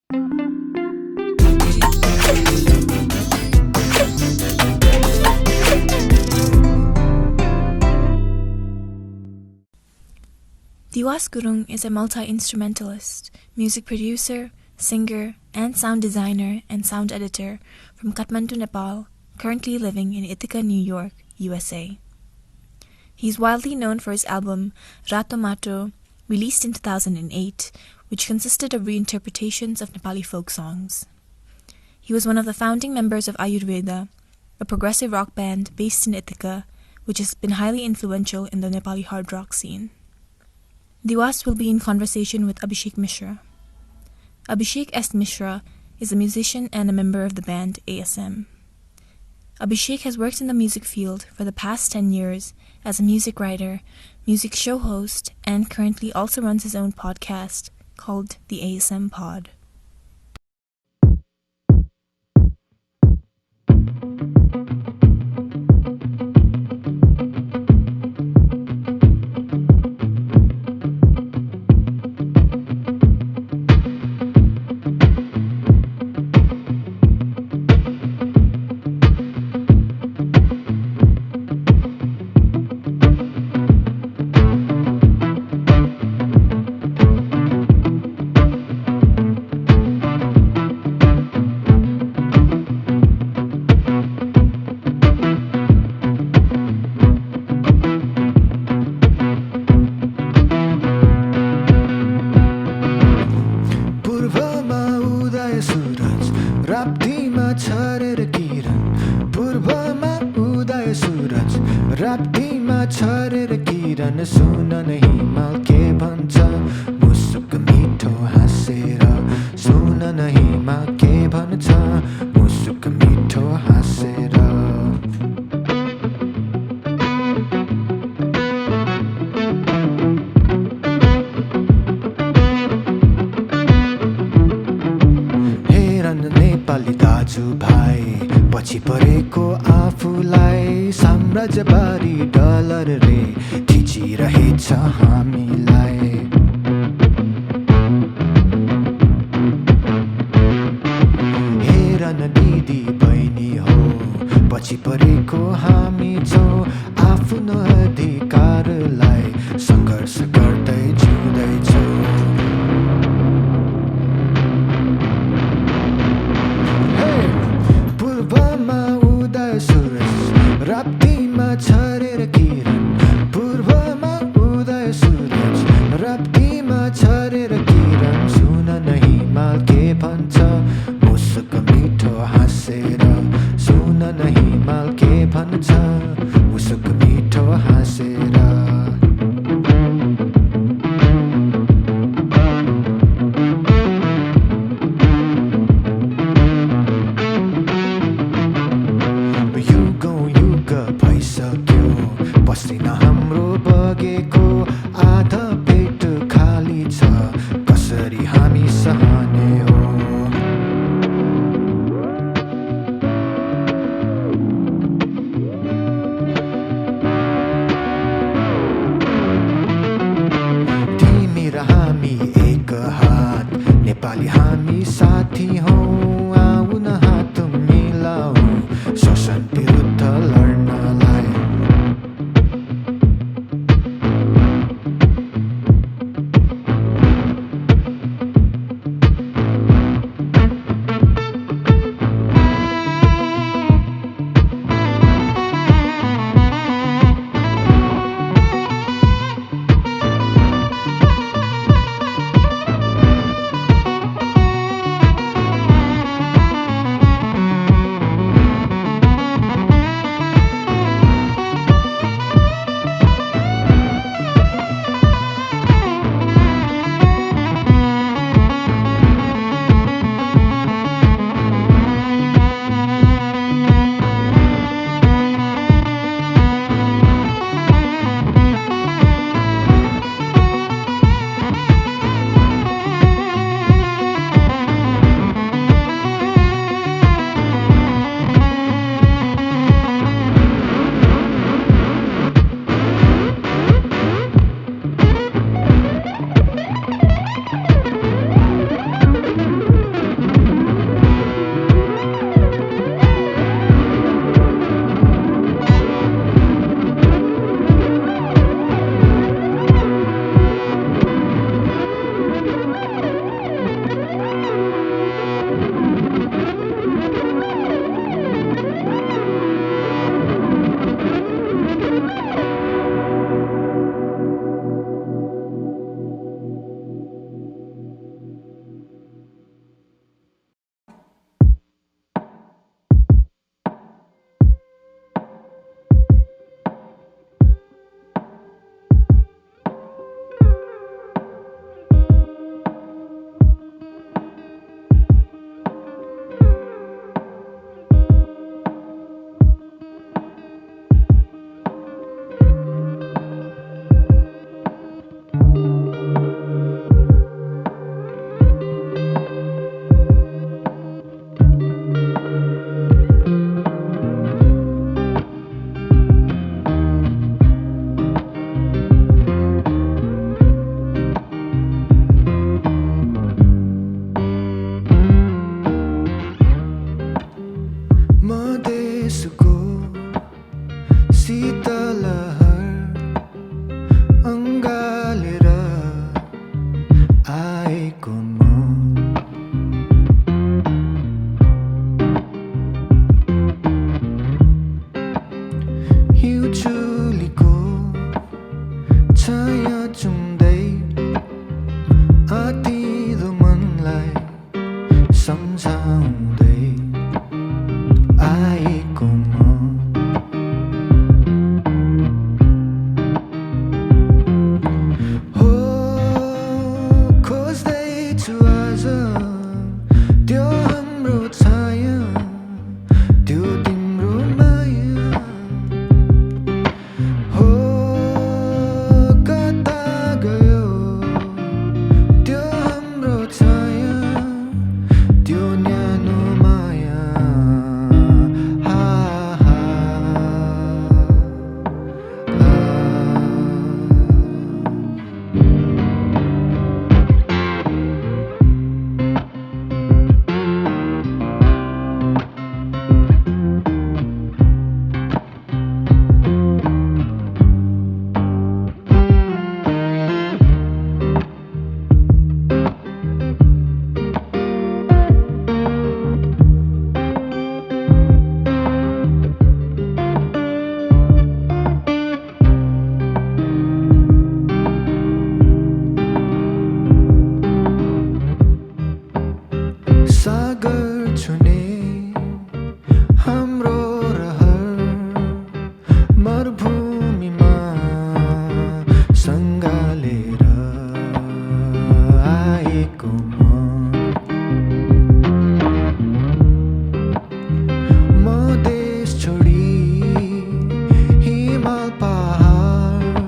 Diwas Gurung is a multi-instrumentalist, music producer, singer, and sound designer and sound editor from Kathmandu, Nepal, currently living in Ithaca, New York, USA. He is widely known for his album Rato Mato, released in 2008, which consisted of reinterpretations of Nepali folk songs. He was one of the founding members of Ayurveda, a progressive rock band based in Ithaca, which has been highly influential in the Nepali hard rock scene. Diwas will be in conversation with Abhisek Mishra. Abhisek S. Mishra is a musician and a member of the band ASM. Abhishek has worked in the music field for the past 10 years as a music writer, music show host, and currently also runs his own podcast called theASMpod. पूर्वमा उदय सूरज राप्तीमा छरेर किरण सुन न हिमाल के भन्छ मुसुक मिठो हाँसेर सुन न हिमाल के भन्छ मुसुक मिठो हाँसेर नेपाली दाजु भाइ पछि परेको आफूलाई साम्राज्यबारी डलर रे खिचिरहेछ हामीलाई हेर न दिदी बहिनी हो पछि परेको हामी छौँ आफ्नो अधिकारलाई सङ्घर्ष गर्दै जिउँदैछौँ पूर्वमा उदय सूरज राप्तीमा छरेर किरण पूर्वमा उदय सूरज राप्तीमा छरेर किरण सुन न हिमाल के भन्छ मुसुक मिठो हाँसेर सुन न हिमाल के भन्छ मुसुक मिठो हाँसेर पसिना हाम्रो बगेको आधा पेट खाली छ कसरी हामी सहने हो तिमी र हामी एक हात नेपाली हामी साथी हौ आऊ न हात मिलाऊ शोषण विरुद्ध लड्नलाई सम्झाउँदै आएको म हो खोज्दैछु आज त्यो हाम्रो छाया त्यो तिम्रो माया हो कता गयो त्यो हाम्रो छाया त्यो न्यानो माया हा हा सागर छुने हाम्रो रहर मरुभूमिमा सँगालेर आएको म देश छोडी हिमाल पहाड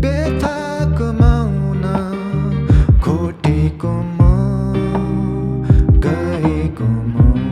बेथाको माउना खोटेको म गएको म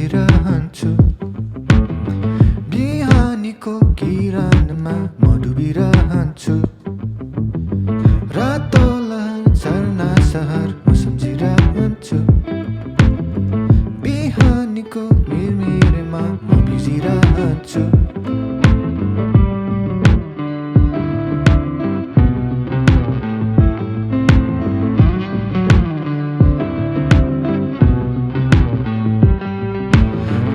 सम्झिरहन्छु बिहानीको किरणमा म डुबिरहन्छु रातो लहर झरना सहर म सम्झिरहन्छु बिहानीको मिरमिरमा म भिजिरहन्छु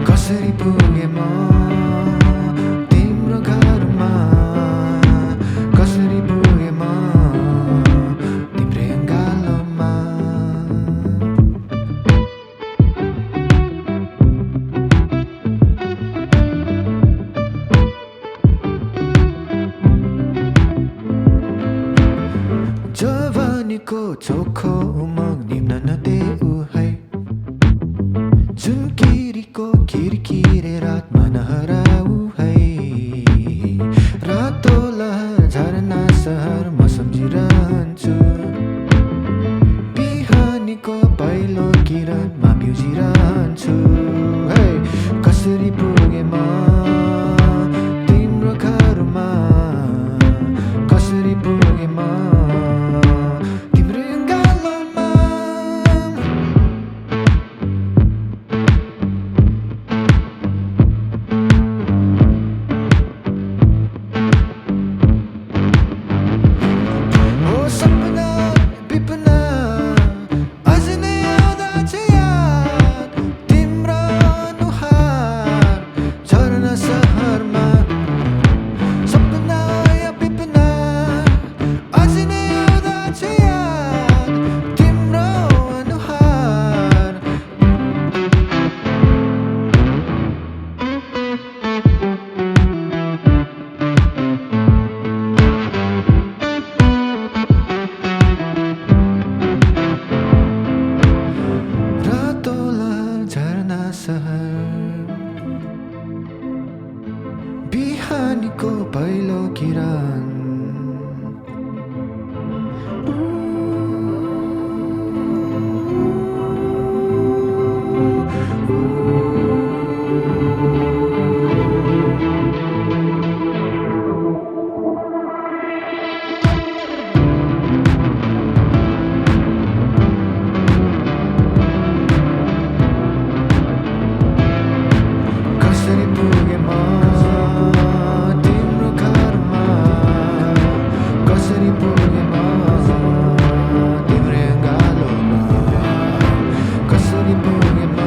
कसरी पुगे म तिम्रो घरमा कसरी पुगे म तिम्रै अङ्गालोमा जवानीको चोखो उमग निम्न नदेऊ है जुन किरीको किरकिरे रातमा नहराऊ है रातो लहर झरना सहर म सम्झिरहन्छु बिहानीको पहिलो किरणमा बिउजिरहन्छु है कसरी पुगे म तिम्रो घरमा कसरी पुगे म तिम्रो अङ्गालोमा ओ सपना विपना अझ नै आउँदछ याद तिम्रो अनुहार झरना सहरमा सपना या विपना अझ नै आउँदछ याद तिम्रो अनुहार रातो लहर झरना सहर बिहानीको पहिलो किरण कसरी पुगे म तिम्रो घरमा कसरी पुगे म तिम्रै अङ्गालोमा कसरी पुगे म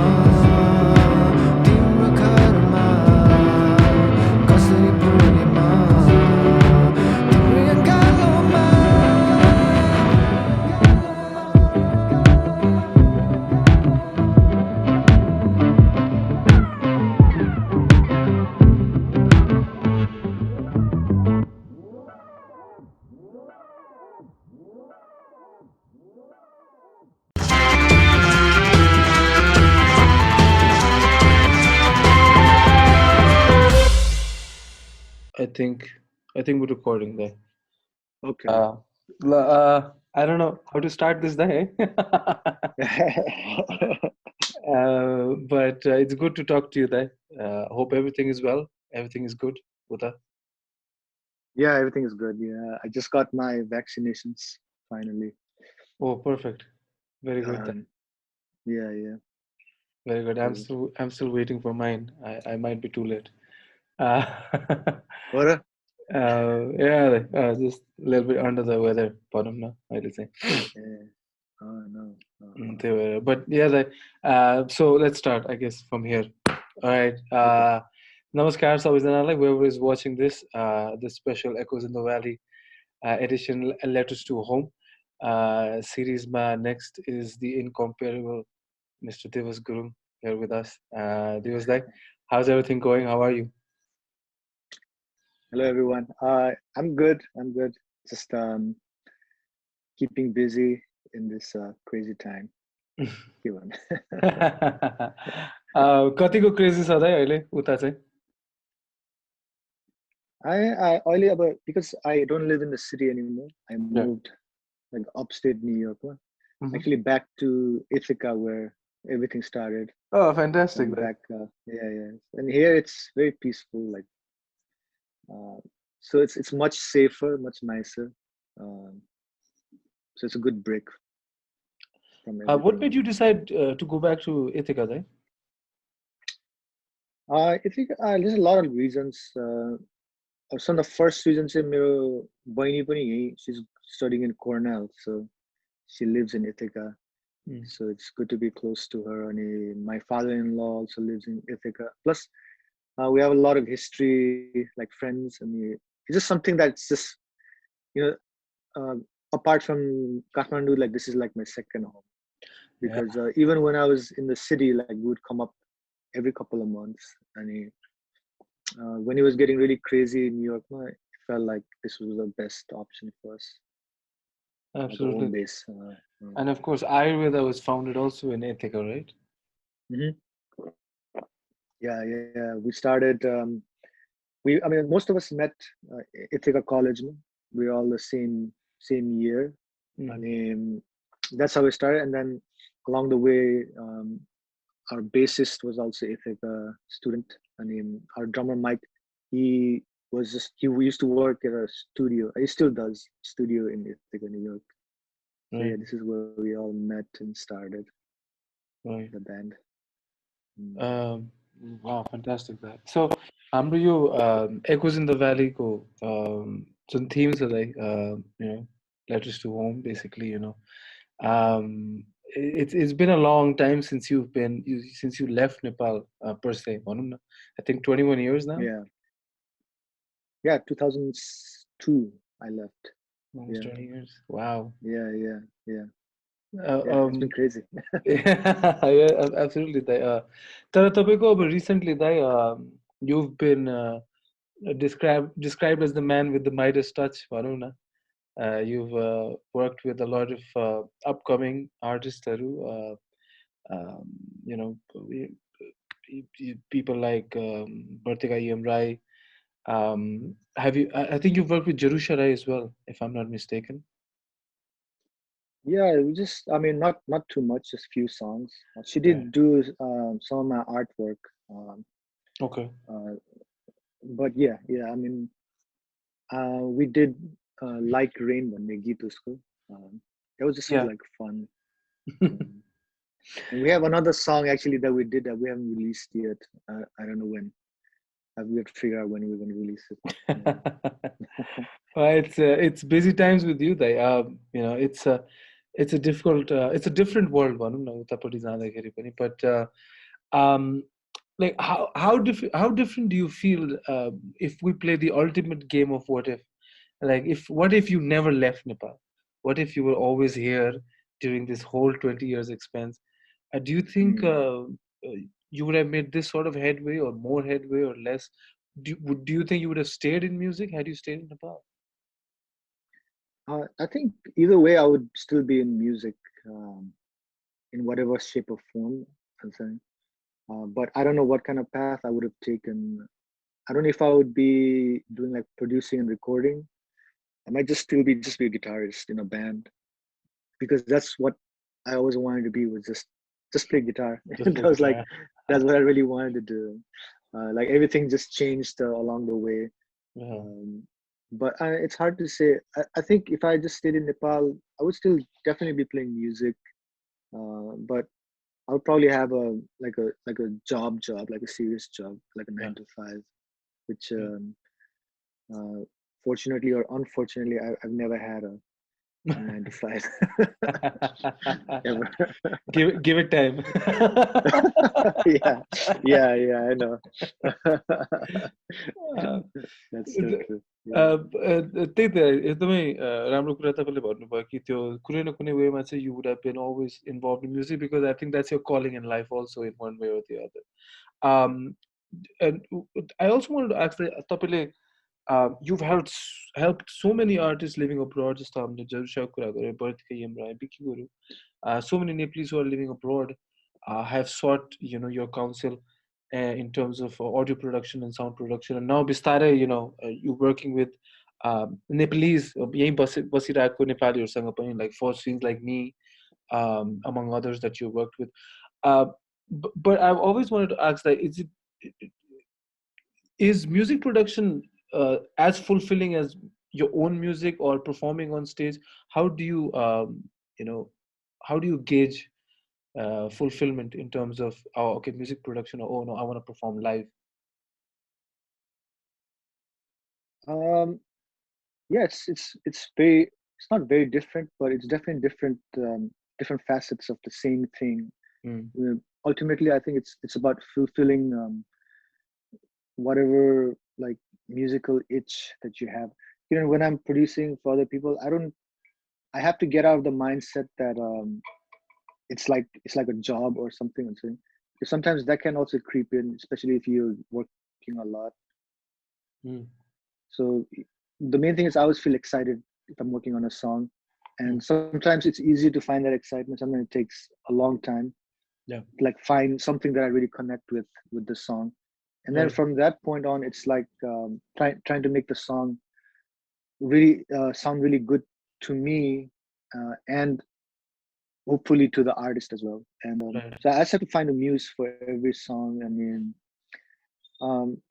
तिम्रो घरमा कसरी पुगे म तिम्रै अङ्गालोमा I think we're recording there. Okay. I don't know how to start this day. But it's good to talk to you there. Hope everything is well. Everything is good. Uda? Yeah, everything is good. Yeah, I just got my vaccinations finally. Oh, perfect. Very good. Yeah. Very good. I'm still waiting for mine. I might be too late. What? Yeah, just a little bit under the weather. Bottom now, I'll say. Yeah. Oh no. But yeah, so let's start, I guess, from here. All right. Namaskar, सबैजनालाई, whoever is watching this, this special Echoes in the Valley edition, Letters to Home series. Next is the incomparable Mr. Diwas Gurung here with us. Diwas, how's everything going? How are you? Hello everyone. I'm good. Just keeping busy in this crazy time. कतिको crazy छ दाइ अहिले उता चाहिँ? I because I don't live in the city anymore. I moved like upstate New York. Actually back to Ithaca where everything started. Oh, fantastic! Went back. Yeah. And here it's very peaceful. Like, so it's much safer, much nicer. Um, so it's a good break from What everything. made you decide to go back to Ithaca then? I think there's a lot of reasons. Some of the first reasons is मेरो बहिनी पनि यही, she's studying in Cornell, so she lives in Ithaca. So it's good to be close to her. And my father-in-law also lives in Ithaca. Plus, we have a lot of history, like friends. And it's just something that's just, you know, apart from Kathmandu, like this is like my second home. Because even when I was in the city, like we would come up every couple of months. And when it was getting really crazy in New York, it felt like this was the best option for us. Absolutely. Like a home base. And of course, Ayurveda was founded also in Ithaca, right? Mm-hmm. Yeah. We started. I mean, most of us met Ithaca College. We're all the same year. I mean, that's how we started. And then along the way, our bassist was also Ithaca student. I mean, our drummer Mike, he used to work at a studio. He still does studio in Ithaca, New York. So yeah, this is where we all met and started the band. Wow, fantastic that. So, हाम्रो यो Echoes in the Valley को जुन themes are like letters to home, basically, it's been a long time since you left Nepal per se. I think 21 years now. Yeah, 2002 I left. Almost 20 years. Wow. Yeah. It's been crazy. Yeah, absolutely. तर तपाईको अब recently you've been described as the man with the Midas touch, भनौँ न. You've worked with a lot of upcoming artists, people like Bartika Rai. Have you? I think you've worked with Jarusha Rai as well, if I'm not mistaken. Yeah, I mean, not too much, just few songs. She did do some of my artwork. Okay. But yeah. I mean, we did Like Rain when Gita school. That was just like fun. And we have another song actually that we did that we haven't released yet. I don't know when. We have to figure out when we're going to release it. Well, it's busy times with you, it's a difficult, it's a different world, but like how different do you feel if we play the ultimate game of what if? Like what if you never left Nepal? What if you were always here during this whole 20 years expense? Do you think you would have made this sort of headway or more headway or less? Do you think you would have stayed in music had you stayed in Nepal? I think either way, I would still be in music in whatever shape or form. But I don't know what kind of path I would have taken. I don't know if I would be doing like producing and recording. I might just still be a guitarist in a band, because that's what I always wanted to be, was just play guitar. That was like, that's what I really wanted to do. Like everything just changed along the way. But it's hard to say. I think if I just stayed in Nepal, I would still definitely be playing music. But I would probably have a job, like a serious job, like a 9 to 5, which fortunately or unfortunately, I've never had a 9 to 5. Ever. Give it time. Yeah, I know. That's so true. त्यही त एकदमै राम्रो कुरा तपाईँले भन्नुभयो कि त्यो कुनै न कुनै वेमा चाहिँ you would have been always involved in music, because I think that's your calling in life also in one way or the other. And I also wanted to ask तपाईँले you've helped so many artists living abroad, just हामीले जरुसा कुरा गरे, Bartika Rai, Vicky Guru. So many Nepalese who are living abroad have sought your counsel in terms of audio production and sound production, and now bistare you're working with Nepalese यही बसिरहेको नेपालीहरूसँग पनि, like for scenes like me, among others that you worked with. But I've always wanted to ask that is music production as fulfilling as your own music or performing on stage? How do you you know how do you gauge fulfillment in terms of, oh, okay, music production, or oh no, I want to perform live? Um, yeah, it's not very different, but it's definitely different facets of the same thing. Mm, Ultimately, I think it's about fulfilling whatever like musical itch that you have. When I'm producing for other people, I have to get out of the mindset that it's like a job or something. Because sometimes that can also creep in, especially if you're working a lot. mm, So the main thing is I always feel excited if I'm working on a song, mm. and sometimes it's easy to find that excitement. Sometimes it takes a long time, Yeah, like find something that I really connect with the song, and then right, from that point on, it's like trying to make the song really sound really good to me, and hopefully to the artist as well. And right. so I just have to find a muse for every song. I mean,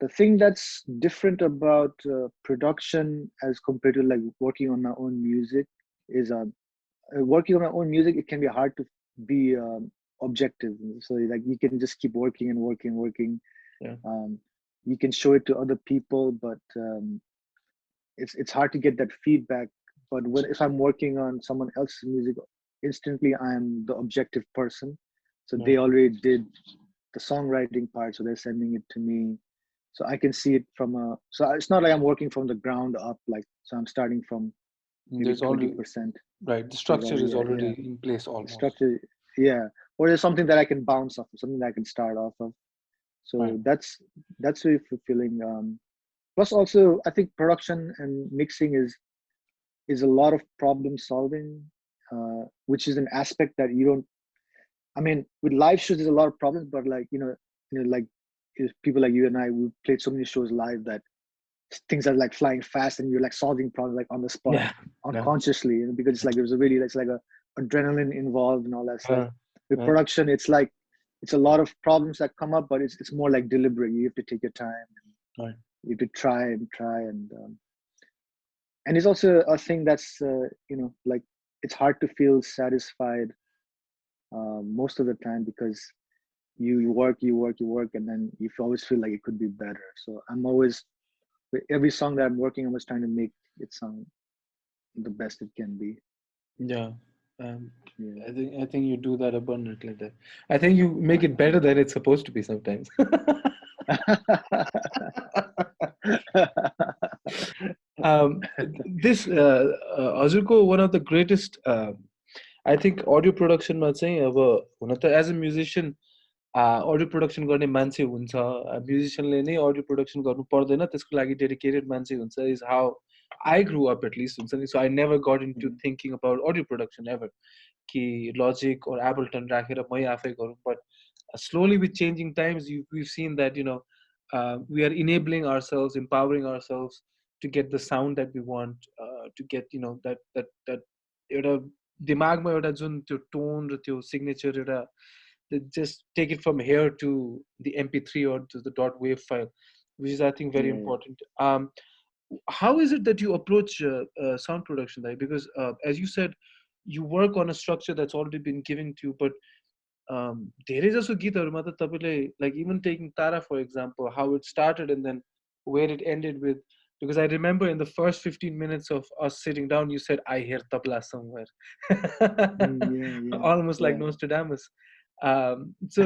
the thing that's different about production as compared to like working on my own music is working on my own music. It can be hard to be objective. So like you can just keep working and working and working. Yeah, Um, you can show it to other people, but it's hard to get that feedback. But if I'm working on someone else's music, instantly I'm the objective person. So right. they already did the songwriting part, so they're sending it to me, so I can see it from a. So it's not like I'm working from the ground up, like so I'm starting from maybe There's already, 20%. right, the There's structure already is already yeah, in place the almost. structure, yeah, or there's something that I can bounce off of, something that I can start off of. Right. So that's very fulfilling. Plus, also, I think production and mixing is a lot of problem solving, which is an aspect that you don't. I mean, with live shows, there's a lot of problems, but like like people like you and I, we played so many shows live that things are like flying fast, and you're like solving problems like on the spot, Yeah, yeah, unconsciously, because it's like there's a really it's like a adrenaline involved and all that stuff. yeah, With yeah, production, it's a lot of problems that come up, but it's more like deliberate. You have to take your time. right. You have to try, and it's also a thing that's like it's hard to feel satisfied most of the time, because you work, and then you always feel like it could be better. So I'm always, with every song that I'm working, I'm always trying to make it sound the best it can be. Yeah. Um, Yeah. I think you do that abundantly there. I think you make it better than it's supposed to be sometimes. This Azurko, one of the greatest, I think audio production मा चाहिँ अब हुन त as a musician audio production गर्ने मान्छे हुन्छ, म्युजिसियनले नै audio production गर्नु पर्दैन, त्यसको लागि डेडिकेटेड मान्छे हुन्छ, is how I grew up at least हुन्छ नि. So I never got into Mhm. Thinking about audio production ever कि लजिक or एबल्टन राखेर मै आफै गरौँ. But slowly with changing times, we've seen that we are enabling ourselves, empowering ourselves to get the sound that we want, to get that एउटा दिमागमा एउटा जुन त्यो tone र त्यो सिग्नेचर एउटा, just take it from here to the MP3 or to the .wav file, which is, I think, very Yeah. important. How is it that you approach sound production, right? Because as you said, you work on a structure that's already been given to you, but धेरै जसो गीतहरूमा त तपाईँले, like even taking Tara for example, how it started and then where it ended with, because I remember in the first 15 minutes of us sitting down, you said, I hear tabla somewhere. Yeah. Yeah. Almost like Yeah. Nostradamus. So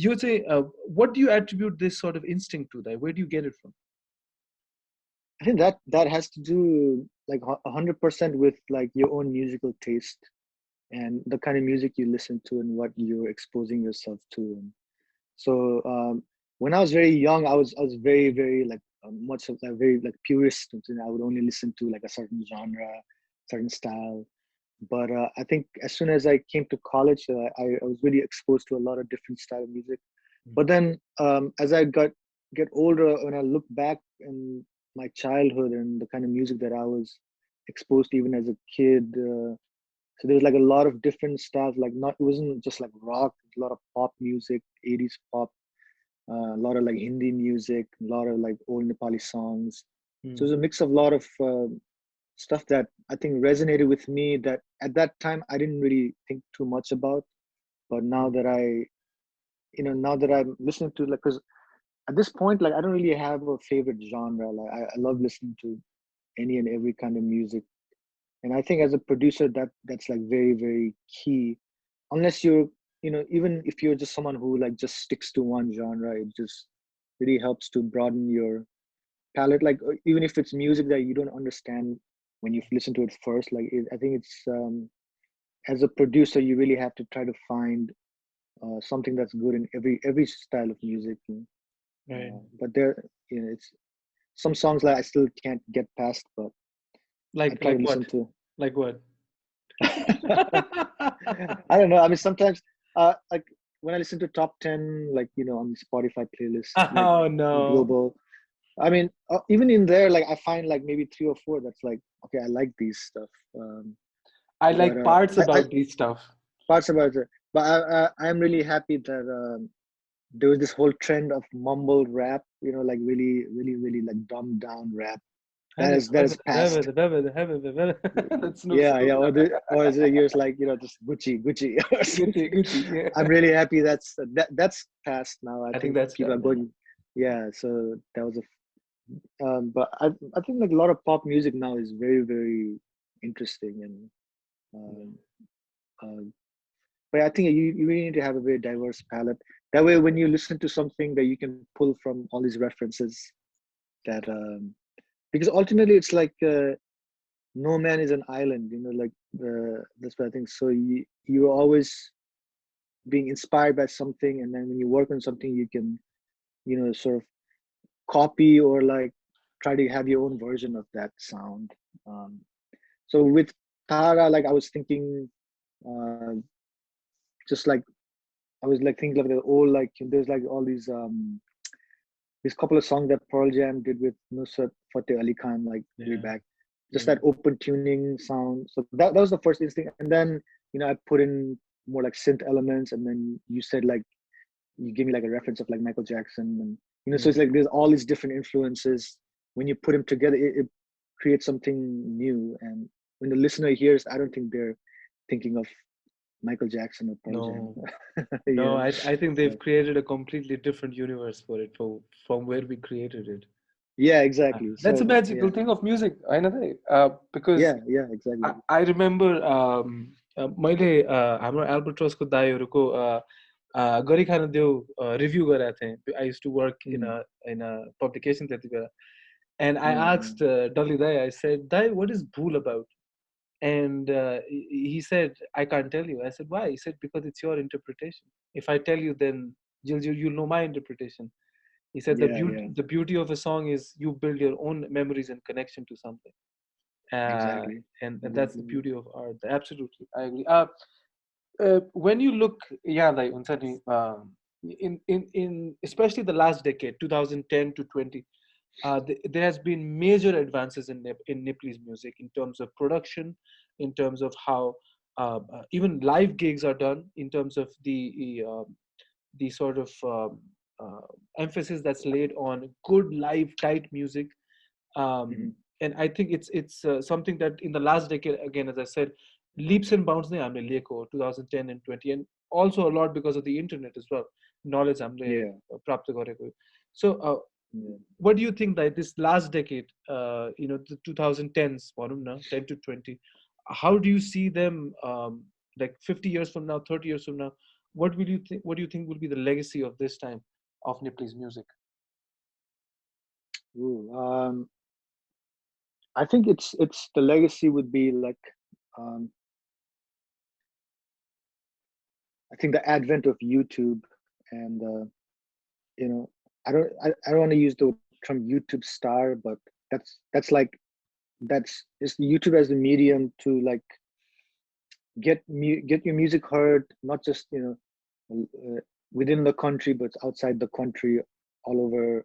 you would say, what do you attribute this sort of instinct to? That where do you get it from? I think that has to do like 100% with like your own musical taste and the kind of music you listen to and what you're exposing yourself to. And so when I was very young, I was very very like much of like very like purist. I would only listen to like a certain genre, certain style. But I think as soon as I came to college, I was really exposed to a lot of different style of music. But then as I get older, when I look back in my childhood and the kind of music that I was exposed to even as a kid, So there was like a lot of different stuff. Like not it wasn't just like rock. A lot of pop music, 80s pop, a lot of like Hindi music, a lot of like old Nepali songs. So it was a mix of a lot of stuff that I think resonated with me. That at that time I didn't really think too much about, but now that now that I'm listening to, like, because at this point, like, I don't really have a favorite genre. Like I love listening to any and every kind of music, and I think as a producer that's like very, very key. Unless you're, even if you're just someone who like just sticks to one genre, it just really helps to broaden your palette. Like even if it's music that you don't understand when you listen to it first, like I think it's as a producer you really have to try to find something that's good in every style of music. Right. But there, it's some songs like I still can't get past, but I try to listen what? to. Like what? I don't know. I mean, sometimes, like when I listen to top 10, like on the Spotify playlist, like Oh no. global. I mean, even in there, like I find like maybe three or four that's like, okay, I like these stuff. I But like parts I about these stuff. parts about it. But I'm really happy that there was this whole trend of mumble rap. Like really, really, really like dumbed down rap. That is past. That's no Yeah, slow. yeah, or is it yours like just Gucci or Gucci, something? Gucci. Yeah. I'm really happy that's past now. I I think think that's people are done. Yeah. going. Yeah, so that was but I think like a lot of pop music now is very, very interesting, and um, uh, but I think you really need to have a very diverse palette. That way, when you listen to something, that you can pull from all these references, that because ultimately it's like no man is an island. Like that's what I think. So you're always being inspired by something, and then when you work on something, you can sort of copy or like try to have your own version of that sound. um, so with Tara, like I was thinking, uh, just like I was like thinking of the old, like there's like all these couple of songs that Pearl Jam did with Nusrat Fateh Ali Khan, like way Yeah. back, just that open tuning sound. So that was the first instinct, and then I put in more like synth elements, and then you said like you give me like a reference of like Michael Jackson, and so it's like there's all these different influences. When you put them together, it creates something new, and when the listener hears, I don't think they're thinking of Michael Jackson or Pearl Jam. No, no. Yeah. I think they've So, created a completely different universe for it, from where we created it. yeah, exactly. That's a So magical yeah, thing of music. I know that. Because yeah, exactly. I remember मैले हाम्रो एल्बर्ट्रसको दाईहरूको गरी खान देऊ review गरेको थिएँ. I used to work in Mm, a publication त्यति बेला. And I mm, asked Dolly Dai, I said, Dai, what is Bhool about? And he said, I can't tell you. I said, why? He said, because it's your interpretation. If I tell you, then you'll know my interpretation. He said, yeah, yeah, the beauty of a song is you build your own memories and connection to something. exactly, And that's the exactly. beauty of art. Absolutely, I agree. When you look, yeah, like in especially the last decade, 2010 to 20, there has been major advances in Nepalese music in terms of production, in terms of how even live gigs are done, in terms of the sort of emphasis that's laid on good live tight music. Hmm. And I think it's something that in the last decade, again, as I said, leaps and bounds ne हामीले लिएको 2010 and 20, and also a lot because of the internet as well. Knowledge हामीले Yeah, प्राप्त गरेको. So yeah. what do you think that this last decade, the 2010s, भनौँ न, 10 to 20, how do you see them, like 50 years from now, 30 years from now? What do you think will be the legacy of this time of Nepalese music? Ooh, I think it's the legacy would be like, um, I think the advent of YouTube, and you know, I don't want to use the term YouTube star, but that's like it's YouTube as the medium to like get your music heard, not just within the country, but outside the country, all over.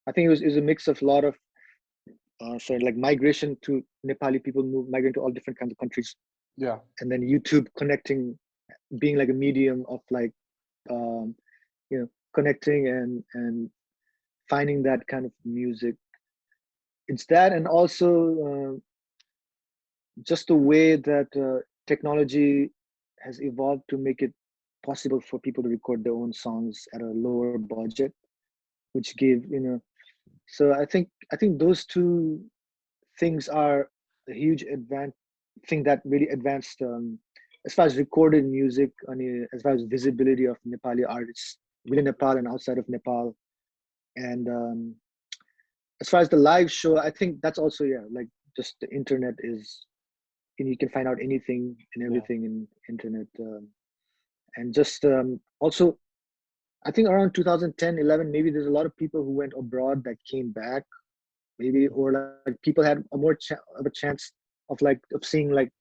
I think it was a mix of a lot of sorry, like migration to Nepali people migrate to all different kinds of countries Yeah. and then YouTube connecting, being like a medium of like um, connecting and finding that kind of music. It's that, and also just the way that technology has evolved to make it possible for people to record their own songs at a lower budget, which gave so I think those two things are a huge thing that really advanced as far as recorded music, as far as visibility of Nepali artists within Nepal and outside of Nepal. And as far as the live show, I think that's also, yeah, like just the internet is, you can find out anything and everything in internet. And just also, I think around 2010, 11, maybe there's a lot of people who went abroad that came back, maybe, or like people had a more of a chance of seeing like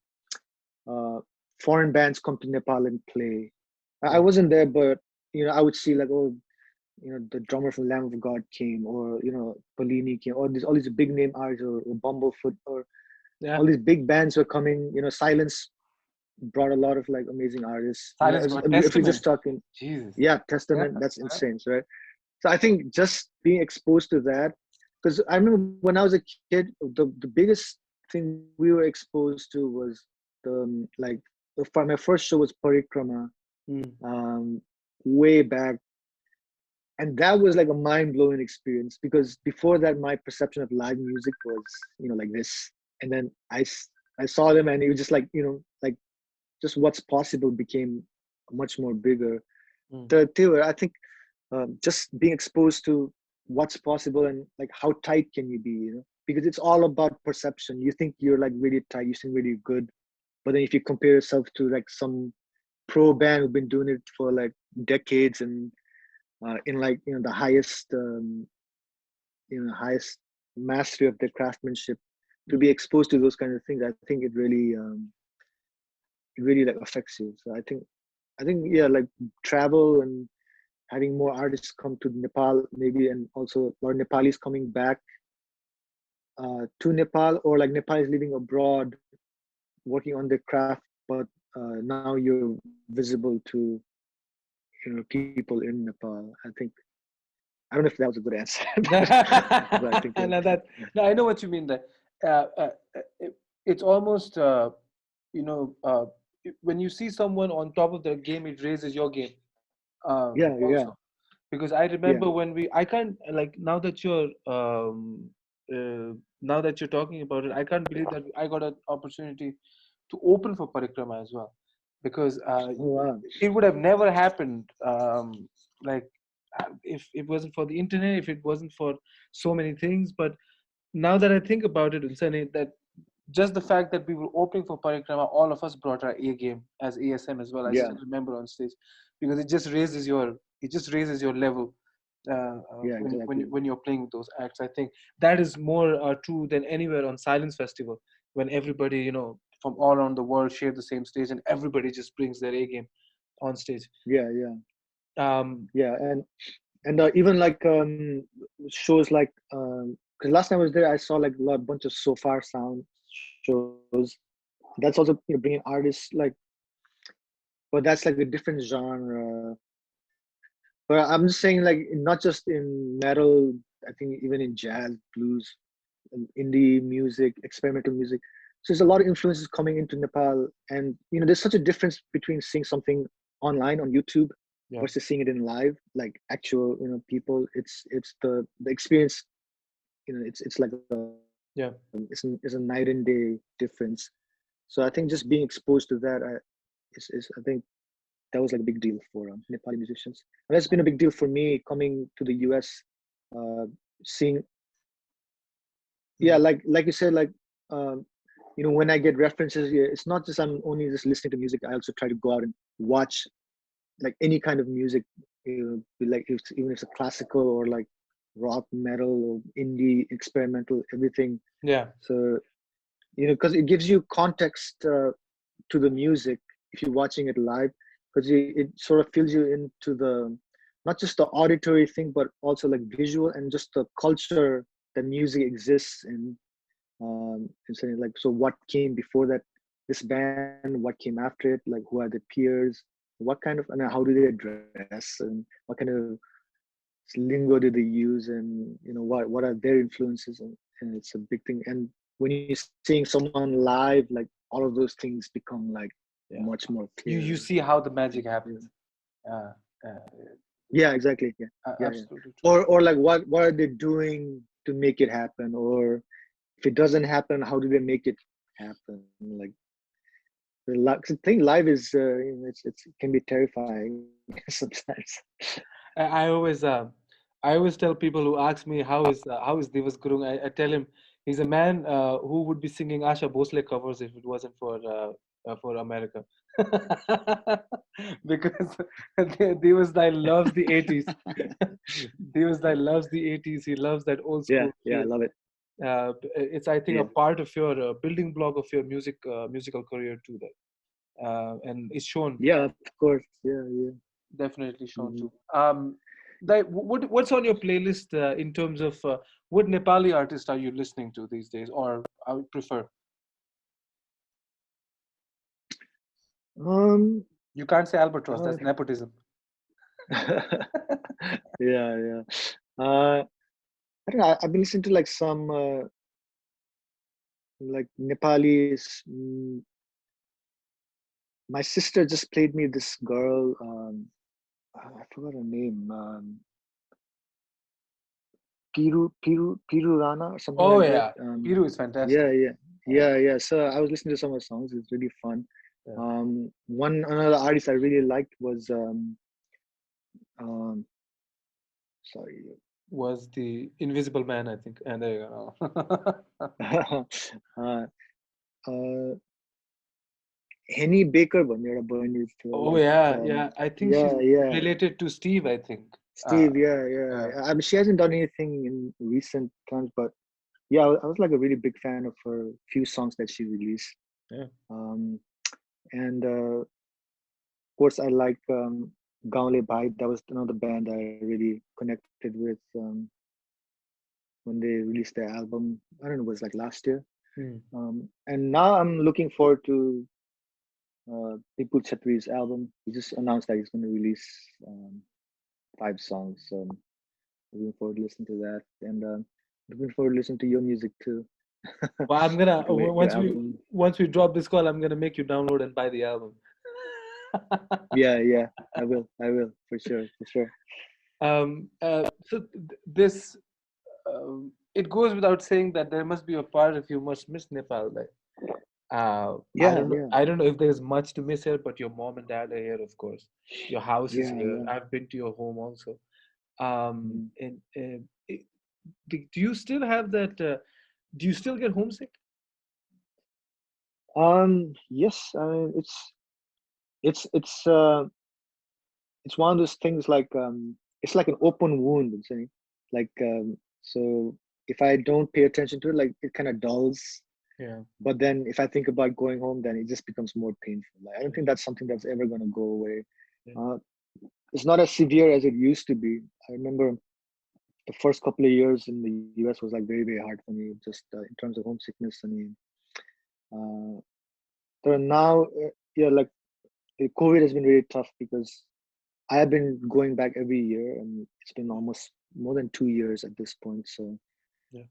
uh, foreign bands come to Nepal and play. I wasn't there, but I would see like, oh, the drummer from Lamb of God came, or Bellini came, or all these big name artists, or Bumblefoot, or all these big bands were coming. Silence brought a lot of like amazing artists. Silence got If we're Testament. just talking, Jesus. yeah, Testament, that's insane, right? So I think just being exposed to that, because I remember when I was a kid, the biggest thing we were exposed to was like my first show was Parikrama, way back, and that was like a mind-blowing experience, because before that my perception of live music was like this, and then I saw them, and it was just like like just what's possible became much more bigger. I think just being exposed to what's possible, and like how tight can you be, because it's all about perception. You think you're like really tight, you seem really good, but then if you compare yourself to like some pro band who've been doing it for like decades, and in like the highest mastery of their craftsmanship, to be exposed to those kind of things, I think it really like affects you. So I think yeah, like travel and having more artists come to Nepal maybe, and also a lot of Nepalis coming back to Nepal, or like Nepalis living abroad working on their craft, but now you're visible to people in Nepal. I don't know if that was a good answer. But I think No, I know what you mean there. It's almost when you see someone on top of their game, it raises your game. yeah. Also. Because I remember when I can't, like, now that you're talking about it, I can't believe that I got an opportunity to open for Parikrama as well, because Oh, wow. it would have never happened, like, if it wasn't for the internet, if it wasn't for so many things. But now that I think about it, Sunny, that just the fact that we were opening for Parikrama, all of us brought our A game as ASM as well. I Yeah. still remember on stage, because it just raises your level Yeah, exactly. when you're playing with those acts. I think that is more true than anywhere on Silence Festival, when everybody from all around the world share the same stage, and everybody just brings their A game on stage. Yeah. Um, Yeah. And even like shows like because last time I was there, I saw like a bunch of so far sound shows. That's also bringing artists like, but that's like a different genre. But I'm just saying, like, not just in metal, I think even in jazz, blues, and indie music, experimental music. So there's a lot of influences coming into Nepal, and there's such a difference between seeing something online on YouTube versus seeing it in live, like actual people. It's the experience. It's like it's a night and day difference. So I think just being exposed to that, is I think that was like a big deal for Nepali musicians. And that's been a big deal for me coming to the US, seeing, yeah, like you said, like, when I get references, yeah, it's not just I'm only just listening to music. I also try to go out and watch like any kind of music, like even if it's a classical or like rock, metal, or indie, experimental, everything. yeah. So, because it gives you context to the music if you're watching it live, because it sort of fills you into the, not just the auditory thing, but also like visual and just the culture that music exists in. And saying like, so what came before that? this band, what came after it, like who are the peers, what kind of, and how do they dress, and what kind of lingo do they use, and what are their influences, and it's a big thing. And when you're seeing someone live, like all of those things become like much more clear. You see how the magic Yeah. happens. Uh, Yeah, exactly. Yeah. Absolutely true. Or like what are they doing to make it happen? Or if it doesn't happen, how do they make it happen? Like the thing live is it can be terrifying sometimes. I always tell people who ask me how is Diwas Gurung. I tell him he's a man who would be singing Asha Bhosle covers if it wasn't for America. Because Diwas Dai loves the 80s. Diwas Dai loves the 80s. He loves that old school Yeah, I feel. love it. It's I think a part of your building block of your musical career too. That and it's shown. Yeah, of course. Yeah. Definitely shown Mhm. too. What's on your playlist in terms of what Nepali artist are you listening to these days, or I would prefer? Um, You can't say albatross. uh, That's nepotism. yeah. I don't know. I've been listening to like some like Nepalese. My sister just played me this girl. I forgot her name. Piru Rana or something Oh like that. yeah, Piru is fantastic. Yeah. So I was listening to some of her songs. It's really fun. Yeah. One another artist I really liked was um sorry. Was the Invisible Man, I think. And there you go. uh, uh, Henny Baker भन्ने एउटा band is Oh like yeah. I think she's yeah. related to Steve. I think. Steve, yeah. I mean, she hasn't done anything in recent times, but yeah, I was like a really big fan of her few songs that she released. Yeah. And of course, I like Gaunle Bhai. That was another band I really connected with when they released their album. I don't know, it was like last year. And now I'm looking forward to Vipul Chatri's album. He just announced that he's going to release 5 songs. So I'm looking forward to listening to that, and looking forward to listening to your music too. Well, I'm gonna Your album. once we drop this call, I'm gonna make you download and buy the album. Yeah. I will for sure. This it goes without saying that there must be a part of you must miss Nepal. Like, Yeah. I don't know if there's much to miss here, but your mom and dad are here, of course. Your house is here. Yeah. I've been to your home also. Mhm. And do you still have that? Do you still get homesick? Yes. I mean, it's it's uh it's one of those things like it's like an open wound. I'm saying, like so if I don't pay attention to it, like it kind of dulls. Yeah. But then if I think about going home, then it just becomes more painful. Like, I don't think that's something that's ever going to go away. Yeah. It's not as severe as it used to be. I remember the first couple of years in the US was like very hard for me, just in terms of homesickness. I mean, so now, like COVID has been really tough because I have been going back every year, and it's been almost more than 2 years at this point. So Yeah.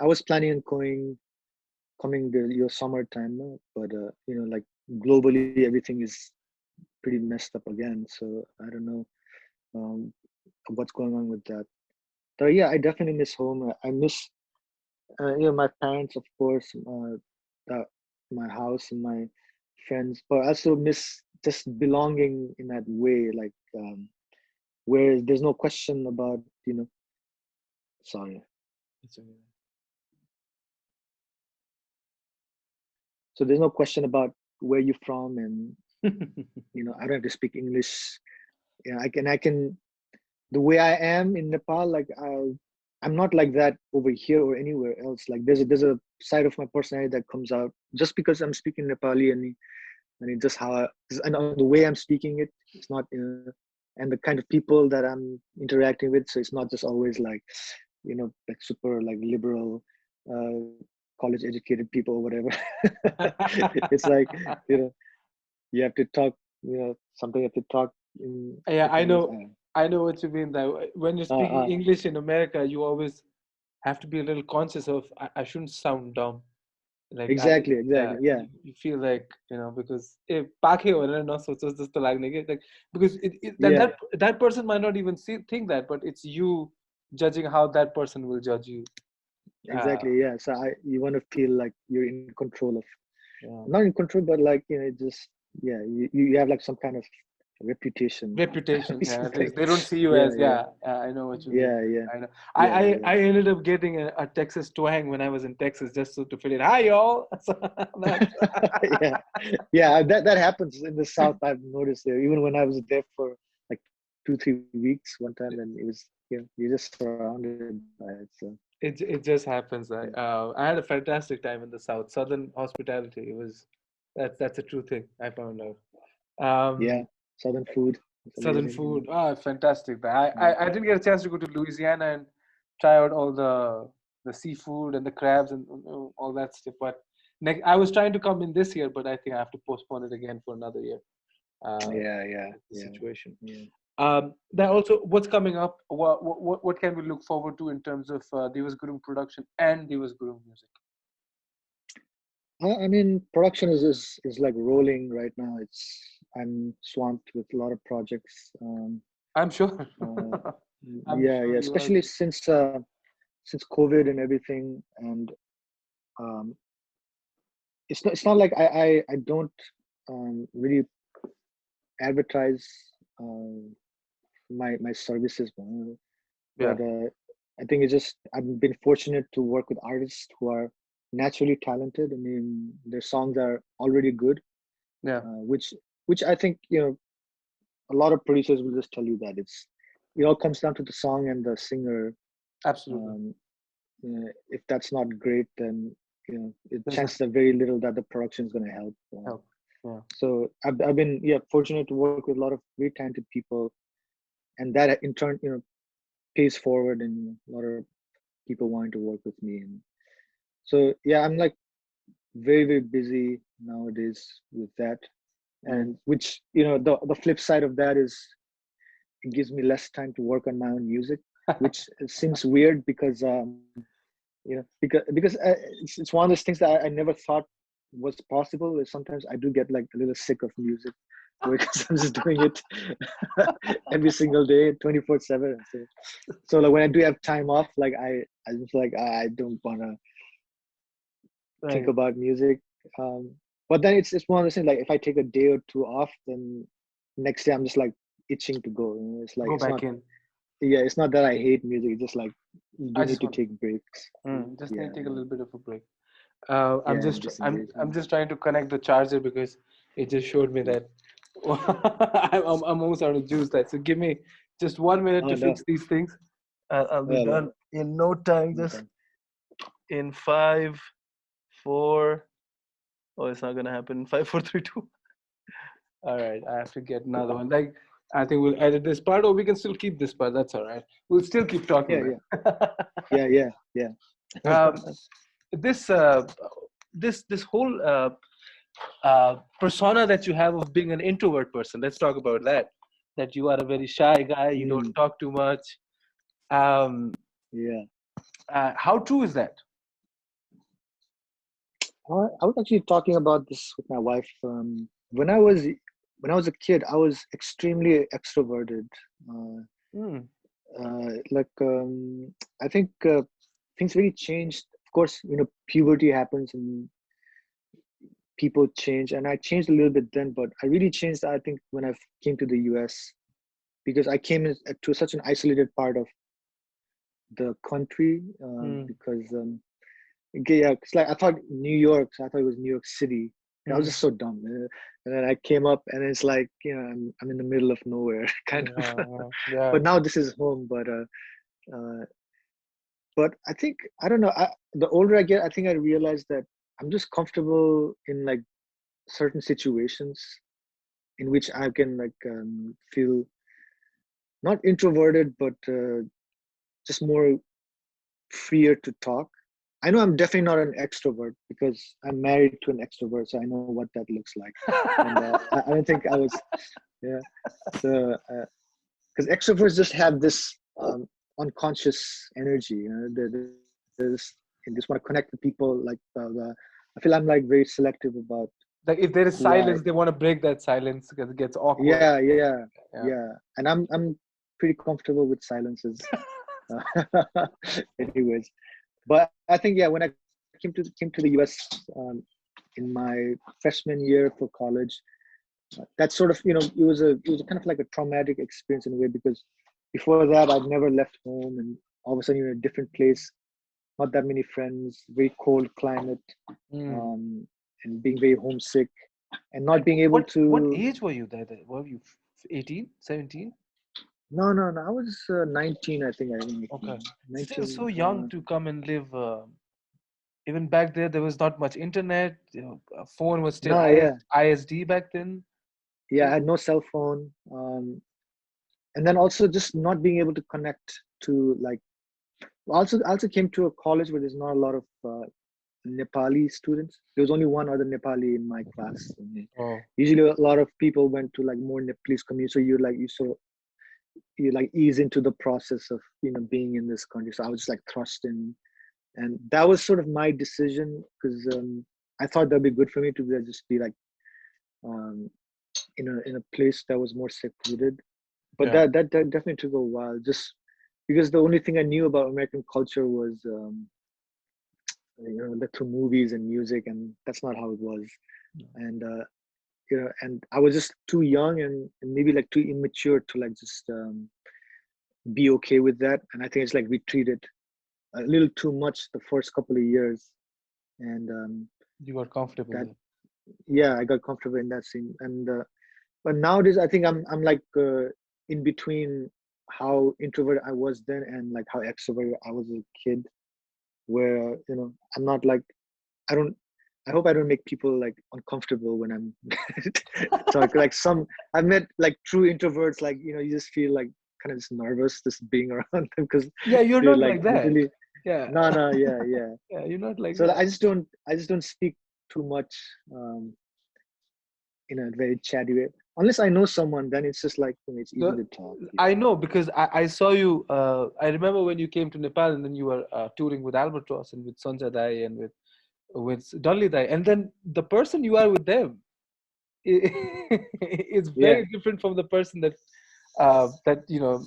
I was planning on coming your summertime, but like globally everything is pretty messed up again. So I don't know um, what's going on with that. So yeah, I definitely miss home. I miss my parents, of course, my house and my friends, but I also miss just belonging in that way, like where there's no question about sorry. It's okay. So there's no question about where you're from, and I don't have to speak English. Yeah, I can the way I am in Nepal, like I'm not like that over here or anywhere else. Like there's a side of my personality that comes out just because I'm speaking Nepali, and it's just and the way I'm speaking it. It's not and the kind of people that I'm interacting with. So it's not just always like like super like liberal, college educated people or whatever. It's like, you have to talk, something you have to talk in Yeah, I Japanese. know. I know what you mean. That when you're speaking English in America, you always have to be a little conscious of I shouldn't sound dumb. Like Exactly, yeah, you feel like because if पाखे हो रहा है ना सोचो जस्तो लाग्ने के like because then yeah, that person might not even think that, but it's you judging how that person will judge you. exactly, yeah. So you want to feel like you're in control of, Yeah. not in control, but like just you have like some kind of reputation. Reputation, yeah. At Something. least they don't see you Yeah, as I know what you mean. yeah, I know. yeah, I ended up getting a Texas twang when I was in Texas just to fit in. Hi y'all. So yeah, yeah. That happens in the South. I've noticed there. Even when I was there for like 2-3 weeks one time, and it was you're just surrounded by it. So it just happens. I had a fantastic time in the South. Southern hospitality. It was that's a true thing. I found out. yeah, Southern food. It's Southern amazing. food. Ah, fantastic. Yeah. I didn't get a chance to go to Louisiana and try out all the seafood and the crabs and all that stuff. But I was trying to come in this year, but I think I have to postpone it again for another year. The situation. Yeah. That also, what's coming up? What can we look forward to in terms of Diwas Gurung production and Diwas Gurung music? I mean, production is like rolling right now. I'm swamped with a lot of projects. I'm sure. I'm Yeah, sure you are. especially since COVID and everything, and um, it's not like I don't really advertise my services, Yeah, but I think it's just I've been fortunate to work with artists who are naturally talented. I mean, their songs are already good, yeah, which I think a lot of producers will just tell you that it all comes down to the song and the singer. absolutely. Um, if that's not great, then There's a chances are very little that the production is going to help. help. Yeah. So I've been fortunate to work with a lot of very talented people, and that in turn pays forward and a lot of people wanting to work with me. And so I'm like very very busy nowadays with that, and which the flip side of that is it gives me less time to work on my own music, which seems weird because because it's one of those things that I never thought was possible. Sometimes I do get like a little sick of music because I'm just doing it every single day, 24/7. So like when I do have time off, like I just like I don't want to think Right. about music. But then it's one of those things like if I take a day or two off, then next day I'm just like itching to go. It's like Go it's back not in. it's not that I hate music. It's just like you I do just need to want take breaks. just need to take a little bit of a break. Yeah, disengage. I'm just trying to connect the charger because it just showed me that I'm almost out of juice. So give me just 1 minute Oh to no, fix these things. I'll be no, done in no time. no Just time. in 5, 4. Oh, it's not gonna happen in 5, 4, 3, 2. All right, I have to get another one. Like I think we'll edit this part, or we can still keep this part. That's all right. We'll still keep talking, Yeah, man. yeah. um, this this whole persona that you have of being an introvert person. Let's talk about that. That you are a very shy guy. You don't Mm, talk too much. Um, yeah. how true is that? I was actually talking about this with my wife. When I was a kid, I was extremely extroverted. Uh, Hmm. I think things really changed. Of course, puberty happens and people change, and I changed a little bit then. But I really changed, I think, when I came to the US because I came to such an isolated part of the country. Hmm. Because okay, yeah, it's like I thought New York, so I thought it was New York City. I was Hmm. just so dumb. And then I came up, and it's like I'm in the middle of nowhere, kind of. Yeah. But now this is home. Uh, but I think I don't know. The older I get, I think I realize that I'm just comfortable in like certain situations in which I can like feel not introverted, but just more freer to talk. I know I'm definitely not an extrovert because I'm married to an extrovert, so I know what that looks like. And I don't think I was, yeah. So, because extroverts just have this unconscious energy, you know, they just want to connect with people. Like, I feel I'm like very selective about Like if there is who I. silence, they want to break that silence because it gets awkward. Yeah, yeah, Yeah. yeah. And I'm pretty comfortable with silences. Anyways, but I think yeah, when I came to the US in my freshman year for college, that sort of it was kind of like a traumatic experience in a way because before that I'd never left home and all of a sudden you're in a different place, not that many friends, very cold climate, Mm. and being very homesick and not being able What to. age were you there? Were you 18, 17? No, I was 19, I think. I think Okay. Still 19. so young to come and live. Even back there was not much internet. You know, a phone was still No, yeah, ISD back then. yeah. I had no cell phone, and then also just not being able to connect to like. I also came to a college where there's not a lot of Nepali students. There was only one other Nepali in my class. And Oh, usually, a lot of people went to like more Nepalese community, so you like ease into the process of being in this country. So I was just like thrust in, and that was sort of my decision because I thought that'd be good for me to just be like um, in a place that was more secluded. But yeah. that definitely took a while, just because the only thing I knew about American culture was like through movies and music, and that's not how it was. And and I was just too young and maybe like too immature to like just be okay with that. And I think it's like we treated a little too much the first couple of years, and You were comfortable that there. yeah, I got comfortable in that scene. And but nowadays, I think I'm like in between how introvert I was then and like how extrovert I was as a kid, where I'm not like I don't. I hope I don't make people like uncomfortable when I'm so like some I've met like true introverts, like you just feel like kind of just nervous just being around them because Yeah, you're they're not like like that. literally Yeah. no, yeah. Yeah, you're not like So that. I just don't speak too much um in a very chatty way. Unless I know someone, then it's just like it's easy The, to talk. Yeah. I know because I saw you. I remember when you came to Nepal and then you were touring with Albatross and with Sanjay Dai and with Dolly Dai, and then the person you are with them is Yeah. very different from the person that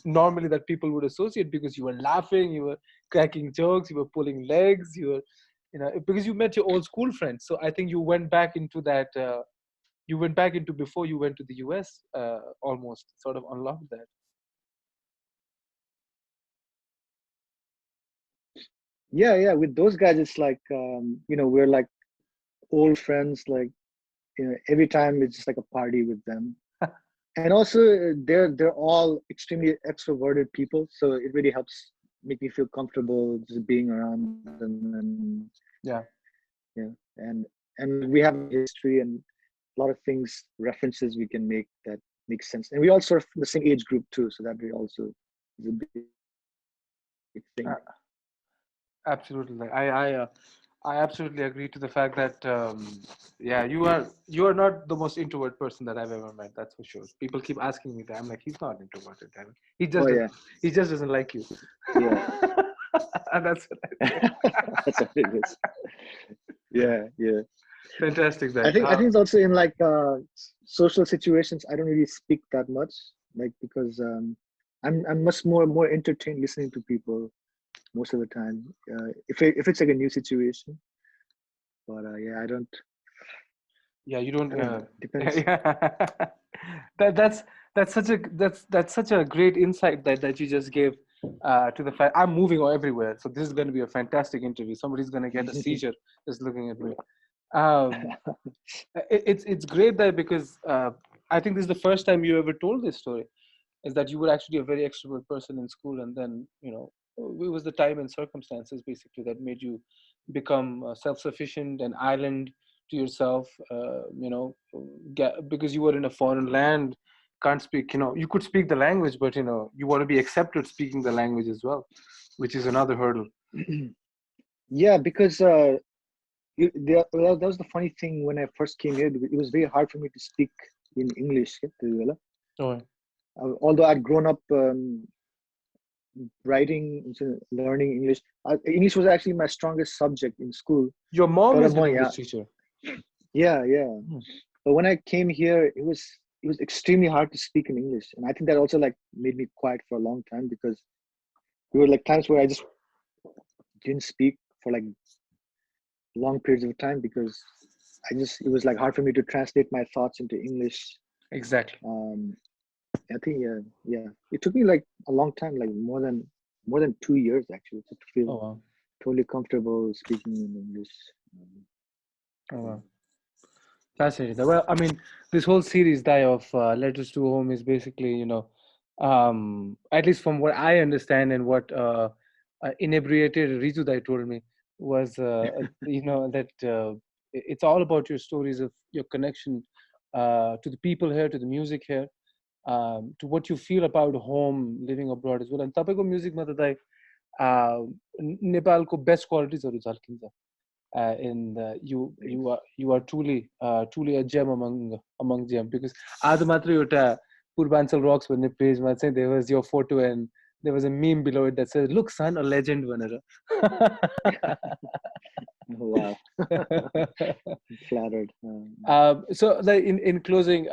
normally that people would associate because you were laughing, you were cracking jokes, you were pulling legs, you were because you met your old school friends. So I think you went back into that. You went back into before you went to the US, almost sort of unlocked that. Yeah. With those guys, it's like we're like old friends. Like every time it's just like a party with them. And also they're all extremely extroverted people, so it really helps make me feel comfortable just being around them. And Yeah. yeah, and we have a history and a lot of things, references we can make that make sense, and we all sort of the same age group too, so that we also is a big thing. Uh, Absolutely. I absolutely agree to the fact that yeah, you are not the most introvert person that I've ever met. That's for sure. People keep asking me that. I'm like, he's not introverted. I mean, Oh yeah, he just doesn't like you. yeah. And that's what I say. That's what it is. Yeah. Fantastic. I That. think I think it's also in like social situations. I don't really speak that much, like because I'm much more entertained listening to people most of the time. If it's like a new situation, but yeah, Yeah, you I don't. don't know. Depends. Yeah. that that's such a great insight that you just gave to the fact. I'm moving everywhere, so this is going to be a fantastic interview. Somebody's going to get a seizure just looking at me. Um, it's great that because I think this is the first time you ever told this story, is that you were actually a very extrovert person in school, and then it was the time and circumstances basically that made you become self-sufficient and island to yourself. Because you were in a foreign land, can't speak. You could speak the language, but you want to be accepted speaking the language as well, which is another hurdle. Yeah, because that was the funny thing when I first came here. It was very hard for me to speak in English. Oh, Although I'd grown up learning English. English was actually my strongest subject in school. your mom is your Yeah, English teacher. yeah. Hmm. But when I came here, it was extremely hard to speak in English, and I think that also like made me quiet for a long time because there were like times where I just didn't speak for like long periods of time because it was like hard for me to translate my thoughts into English. Exactly. Um, I think yeah. It took me like a long time, like more than 2 years actually, to feel Oh wow. totally comfortable speaking in English. Oh wow. Fascinating. Well, I mean, this whole series, die of Letters to Home, is basically, at least from what I understand and what inebriated Ritu Dai told me was, that it's all about your stories of your connection to the people here, to the music here, to what you feel about home, living abroad as well. And tapeko music ma dai Nepal ko best qualities haru झल्किन्छ. And you are truly a gem among gem, because आज मात्र एउटा Purvanchal rocks भन्ने पेजमा चाहिँ there was your photo and there was a meme below it that says look son, a legend भनेर. Wow, flattered. So like in closing,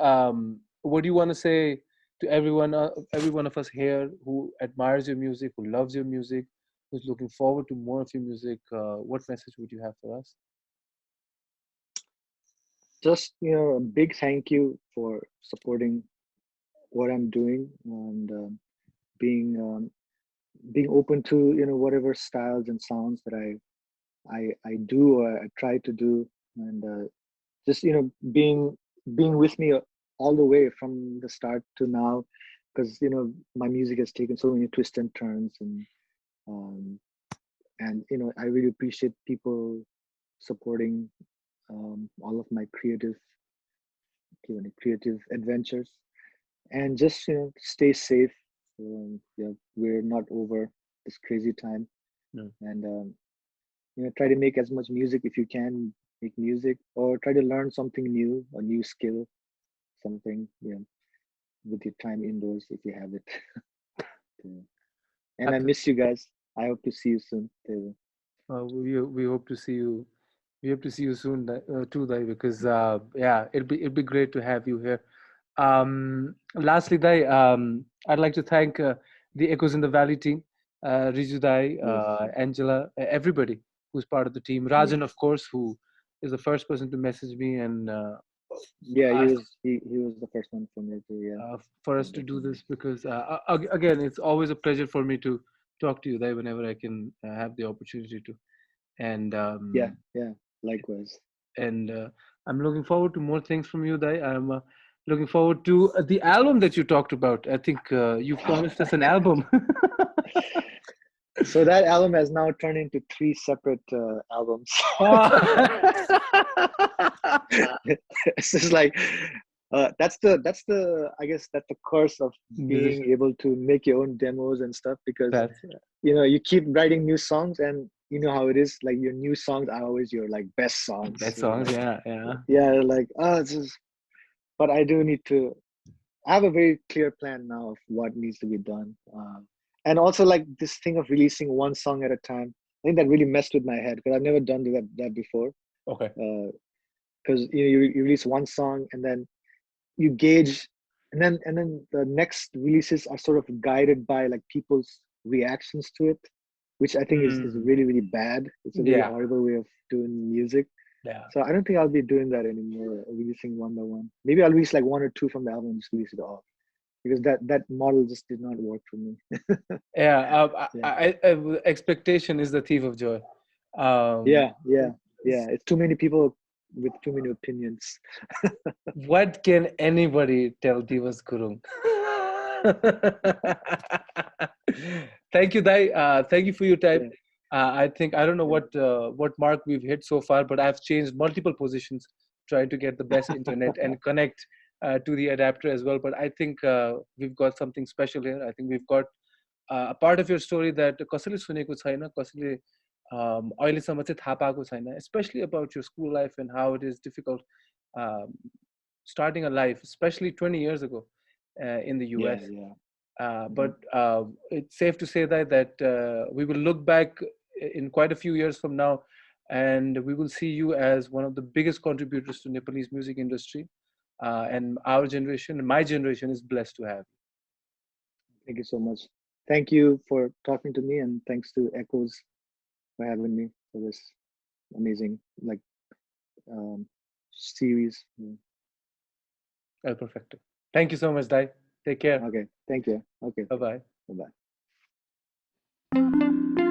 what do you want to say to every one of us here who admires your music, who loves your music, who's looking forward to more of your music? What message would you have for us? Just a big thank you for supporting what I'm doing and being being open to whatever styles and sounds that I do or I try to do, and just being with me all the way from the start to now, because my music has taken so many twists and turns, um, and I really appreciate people supporting all of my creative adventures, and just stay safe. Yeah, we're not over this crazy time, No. and try to make as much music if you can make music, or try to learn something new, a new skill, something with your time indoors if you have it. Yeah. And I miss you guys. I hope to see you soon. We hope to see you. We hope to see you soon too, Dai, because yeah, it'd be great to have you here. Lastly, Dai, I'd like to thank the Echoes in the Valley team, Riju Dai, Yes. Angela, everybody who's part of the team. Yeah. Rajan, of course, who is the first person to message me and Yeah, he ask was he was the first one for me too. Yeah. for us to do Definitely. this, because again, it's always a pleasure for me to talk to you, Dai, whenever I can have the opportunity to. And Yeah. Yeah. Likewise. I'm looking forward to more things from you, Dai. I'm looking forward to the album that you talked about. I think you promised us an album. So that album has now turned into 3 separate albums. It's just like that's the I guess that's the curse of being Musician. able to make your own demos and stuff, because That's you keep writing new songs, and you know how it is, like your new songs are always your like best songs, best songs. like Yeah, yeah. yeah, like it's just, but I do need to, I have a very clear plan now of what needs to be done, and also like this thing of releasing one song at a time. I think that really messed with my head because I've never done that before, Okay. because you release one song and then you gauge, and then the next releases are sort of guided by like people's reactions to it, which I think is Mm, really really bad. It's a really yeah, horrible way of doing music. yeah. So I don't think I'll be doing that anymore, releasing one by one. Maybe I'll release like one or two from the album and just release it all, because that model just did not work for me. Yeah, Yeah, expectation is the thief of joy. yeah, yeah, yeah. It's too many people with too many opinions. What can anybody tell Diwas Gurung? Thank you, Dai. Thank you for your time. Yeah, I think I don't know yeah. what mark we've hit so far, but I've changed multiple positions trying to get the best internet and connect to the adapter as well. But I think we've got something special here. I think we've got a part of your story that कसैले सुनेको छैन, कसैले अहिलेसम्म चाहिँ थाहा पाएको छैन, especially about your school life and how it is difficult starting a life, especially 20 years ago in the US. But it's safe to say that we will look back in quite a few years from now, and we will see you as one of the biggest contributors to Nepalese music industry. And our generation, and my generation, is blessed to have you. Thank you so much. Thank you for talking to me, and thanks to Echoes for having me for this amazing series. Perfect. Thank you so much, Dai. Take care. Okay. Thank you. Okay. Bye-bye. Bye-bye.